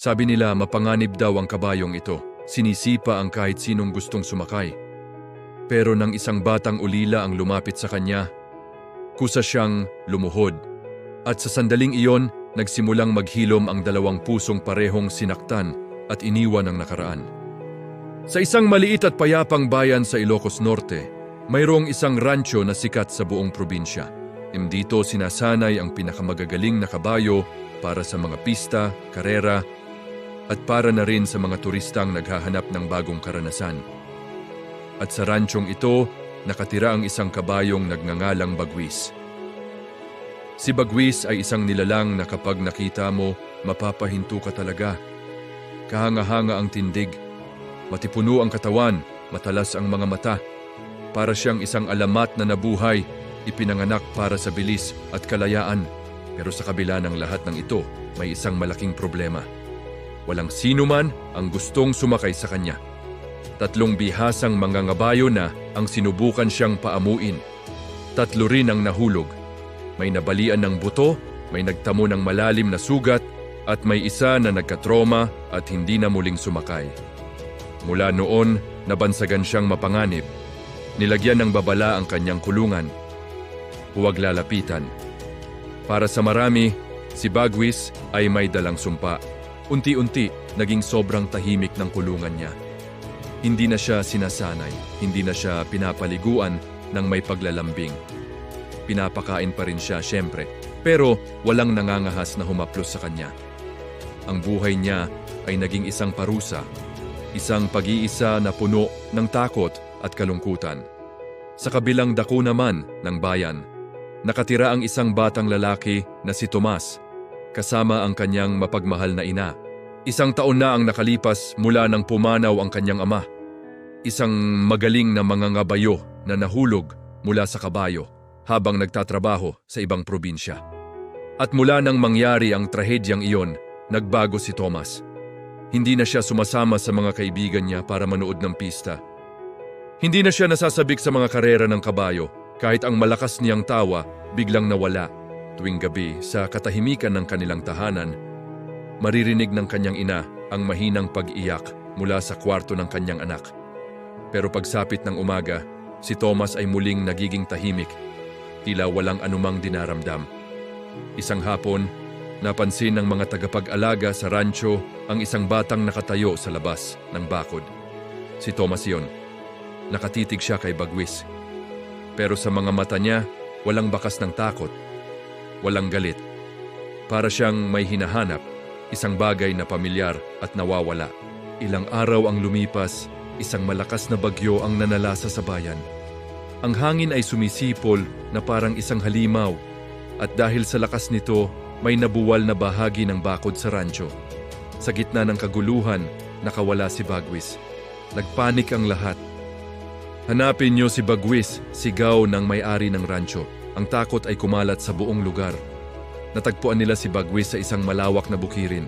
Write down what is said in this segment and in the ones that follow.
Sabi nila mapanganib daw ang kabayong ito. Sinisipa ang kahit sinong gustong sumakay. Pero nang isang batang ulila ang lumapit sa kanya, kusa siyang lumuhod. At sa sandaling iyon, nagsimulang maghilom ang dalawang pusong parehong sinaktan at iniwan ang nakaraan. Sa isang maliit at payapang bayan sa Ilocos Norte, mayroong isang rancho na sikat sa buong probinsya. Dito sinasanay ang pinakamagagaling na kabayo para sa mga pista, karera, at para na rin sa mga turistang naghahanap ng bagong karanasan. At sa ranchong ito, nakatira ang isang kabayong nagngangalang Bagwis. Si Bagwis ay isang nilalang na kapag nakita mo, mapapahinto ka talaga. Kahanga-hanga ang tindig, matipuno ang katawan, matalas ang mga mata. Para siyang isang alamat na nabuhay, ipinanganak para sa bilis at kalayaan. Pero sa kabila ng lahat ng ito, may isang malaking problema. Walang sino man ang gustong sumakay sa kanya. 3 bihasang mangangabayo na ang sinubukan siyang paamuin. 3 rin ang nahulog. May nabalian ng buto, may nagtamo ng malalim na sugat, at may isa na nagkatroma at hindi na muling sumakay. Mula noon, nabansagan siyang mapanganib. Nilagyan ng babala ang kanyang kulungan. Huwag lalapitan. Para sa marami, si Bagwis ay may dalang sumpa. Unti-unti, naging sobrang tahimik ng kulungan niya. Hindi na siya sinasanay, hindi na siya pinapaliguan ng may paglalambing. Pinapakain pa rin siya, syempre, pero walang nangangahas na humaplos sa kanya. Ang buhay niya ay naging isang parusa, isang pag-iisa na puno ng takot at kalungkutan. Sa kabilang dako naman ng bayan, nakatira ang isang batang lalaki na si Tomas, kasama ang kanyang mapagmahal na ina. 1 taon na ang nakalipas mula nang pumanaw ang kanyang ama. Isang magaling na mangangabayo na nahulog mula sa kabayo habang nagtatrabaho sa ibang probinsya. At mula nang mangyari ang trahedyang iyon, nagbago si Tomas. Hindi na siya sumasama sa mga kaibigan niya para manood ng pista. Hindi na siya nasasabik sa mga karera ng kabayo, kahit ang malakas niyang tawa biglang nawala. Tuwing gabi sa katahimikan ng kanilang tahanan, maririnig ng kanyang ina ang mahinang pag-iyak mula sa kwarto ng kanyang anak. Pero pagsapit ng umaga, si Tomas ay muling nagiging tahimik, tila walang anumang dinaramdam. Isang hapon, napansin ng mga tagapag-alaga sa rancho ang isang batang nakatayo sa labas ng bakod. Si Tomas yon. Nakatitig siya kay Bagwis. Pero sa mga mata niya, walang bakas ng takot. Walang galit. Para siyang may hinahanap, isang bagay na pamilyar at nawawala. Ilang araw ang lumipas, isang malakas na bagyo ang nanalasa sa bayan. Ang hangin ay sumisipol na parang isang halimaw, at dahil sa lakas nito, may nabuwal na bahagi ng bakod sa rancho. Sa gitna ng kaguluhan, nakawala si Bagwis. Nagpanik ang lahat. Hanapin niyo si Bagwis, sigaw ng may-ari ng rancho. Ang takot ay kumalat sa buong lugar. Natagpuan nila si Bagwis sa isang malawak na bukirin.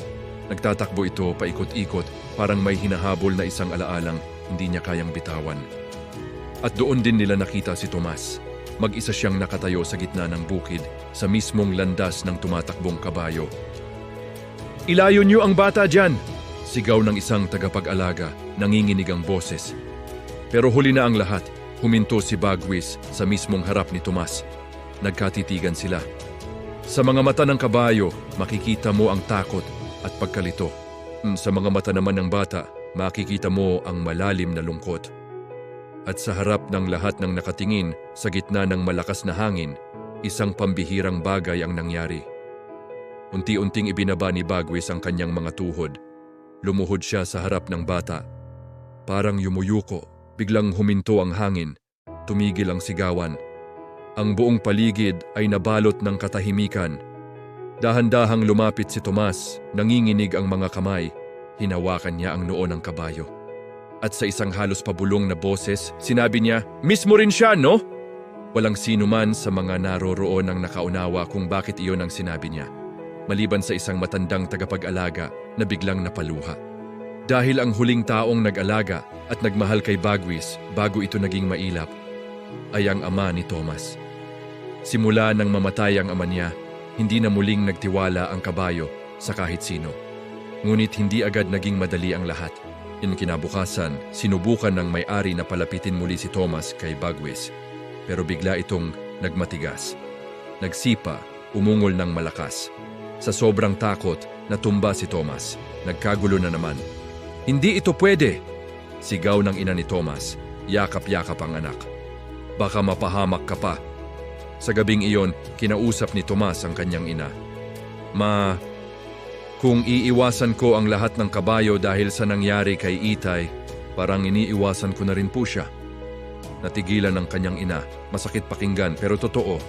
Nagtatakbo ito paikot-ikot, parang may hinahabol na isang alaalang hindi niya kayang bitawan. At doon din nila nakita si Tomas. Mag-isa siyang nakatayo sa gitna ng bukid, sa mismong landas ng tumatakbong kabayo. "Ilayo niyo ang bata dyan!" Sigaw ng isang tagapag-alaga, nanginginig ang boses. Pero huli na ang lahat, huminto si Bagwis sa mismong harap ni Tomas. Nagkatitigan sila. Sa mga mata ng kabayo, makikita mo ang takot at pagkalito. Sa mga mata naman ng bata, makikita mo ang malalim na lungkot. At sa harap ng lahat ng nakatingin, sa gitna ng malakas na hangin, isang pambihirang bagay ang nangyari. Unti-unting ibinaba ni Bagwis ang kanyang mga tuhod. Lumuhod siya sa harap ng bata. Parang yumuyuko, biglang huminto ang hangin, tumigil ang sigawan. Ang buong paligid ay nabalot ng katahimikan. Dahan-dahang lumapit si Tomas, nanginginig ang mga kamay. Hinawakan niya ang noo ng kabayo. At sa isang halos pabulong na boses, sinabi niya, "Mismo rin siya, no?" Walang sino man sa mga naroroon ang nakaunawa kung bakit iyon ang sinabi niya, maliban sa isang matandang tagapag-alaga na biglang napaluha. Dahil ang huling taong nag-alaga at nagmahal kay Bagwis bago ito naging mailap, ay ang ama ni Tomas. Simula nang mamatay ang ama niya, hindi na muling nagtiwala ang kabayo sa kahit sino. Ngunit hindi agad naging madali ang lahat. Kinabukasan, sinubukan ng may-ari na palapitin muli si Thomas kay Bagwis. Pero bigla itong nagmatigas. Nagsipa, umungol ng malakas. Sa sobrang takot, natumba si Thomas. Nagkagulo na naman. Hindi ito pwede! Sigaw ng ina ni Thomas. Yakap-yakap ang anak. Baka mapahamak ka pa. Sa gabing iyon, kinausap ni Tomas ang kanyang ina. Kung iiwasan ko ang lahat ng kabayo dahil sa nangyari kay Itay, parang iniiwasan ko na rin po siya. Natigilan ng kanyang ina. Masakit pakinggan pero totoo.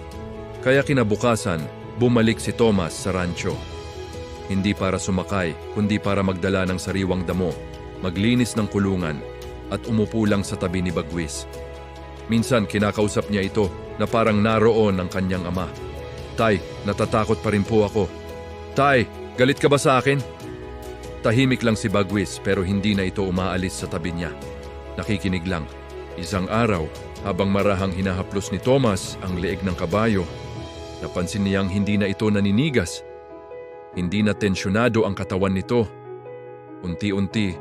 Kaya kinabukasan, bumalik si Thomas sa rancho. Hindi para sumakay, kundi para magdala ng sariwang damo, maglinis ng kulungan, at umupo lang sa tabi ni Bagwis. Minsan kinakausap niya ito na parang naroon ang kanyang ama. Tay, natatakot pa rin po ako. Tay, galit ka ba sa akin? Tahimik lang si Bagwis pero hindi na ito umaalis sa tabi niya. Nakikinig lang. Isang araw, habang marahang hinahaplos ni Thomas ang leeg ng kabayo, napansin niyang hindi na ito naninigas. Hindi na tensyonado ang katawan nito. Unti-unti,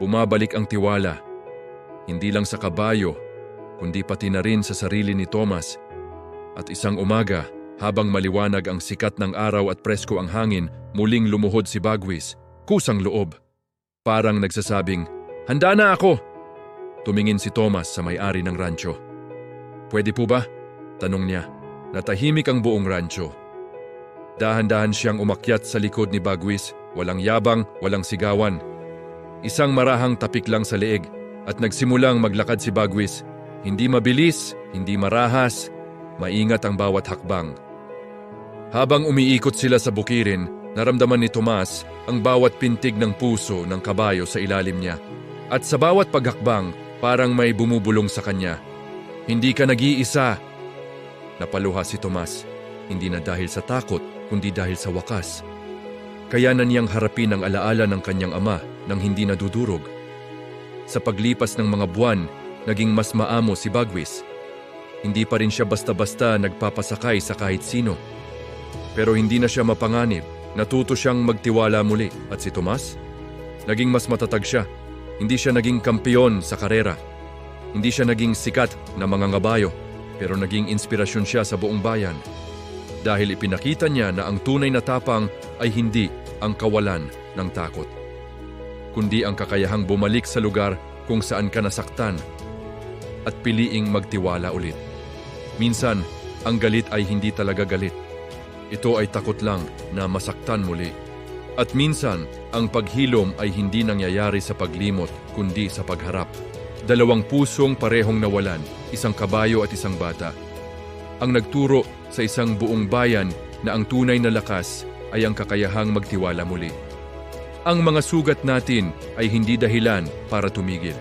bumabalik ang tiwala. Hindi lang sa kabayo, kundi pati na rin sa sarili ni Thomas. At isang umaga, habang maliwanag ang sikat ng araw at presko ang hangin, muling lumuhod si Bagwis, kusang loob. Parang nagsasabing, "Handa na ako!" Tumingin si Thomas sa may-ari ng rancho. "Pwede po ba?" tanong niya. Natahimik ang buong rancho. Dahan-dahan siyang umakyat sa likod ni Bagwis, walang yabang, walang sigawan. Isang marahang tapik lang sa leeg at nagsimulang maglakad si Bagwis. Hindi mabilis, hindi marahas, maingat ang bawat hakbang. Habang umiikot sila sa bukirin, naramdaman ni Tomas ang bawat pintig ng puso ng kabayo sa ilalim niya. At sa bawat paghakbang, parang may bumubulong sa kanya. "Hindi ka nag-iisa!" Napaluha si Tomas, hindi na dahil sa takot, kundi dahil sa wakas. Kaya na niyang harapin ang alaala ng kanyang ama nang hindi nadudurog. Sa paglipas ng mga buwan, naging mas maamo si Bagwis. Hindi pa rin siya basta-basta nagpapasakay sa kahit sino. Pero hindi na siya mapanganib, natuto siyang magtiwala muli. At si Tomas? Naging mas matatag siya. Hindi siya naging kampeon sa karera. Hindi siya naging sikat na mangangabayo, pero naging inspirasyon siya sa buong bayan. Dahil ipinakita niya na ang tunay na tapang ay hindi ang kawalan ng takot, kundi ang kakayahang bumalik sa lugar kung saan ka nasaktan at piliing magtiwala ulit. Minsan, ang galit ay hindi talaga galit. Ito ay takot lang na masaktan muli. At minsan, ang paghilom ay hindi nangyayari sa paglimot, kundi sa pagharap. Dalawang pusong parehong nawalan, isang kabayo at isang bata. Ang nagturo sa isang buong bayan na ang tunay na lakas ay ang kakayahang magtiwala muli. Ang mga sugat natin ay hindi dahilan para tumigil.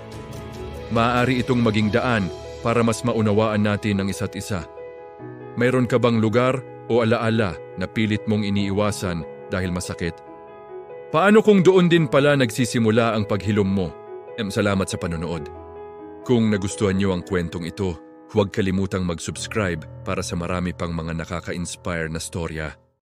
Maaari itong maging daan para mas maunawaan natin ang isa't isa. Mayroon ka bang lugar o alaala na pilit mong iniiwasan dahil masakit? Paano kung doon din pala nagsisimula ang paghilom mo? Salamat sa panonood. Kung nagustuhan niyo ang kwentong ito, huwag kalimutang mag-subscribe para sa marami pang mga nakaka-inspire na storya.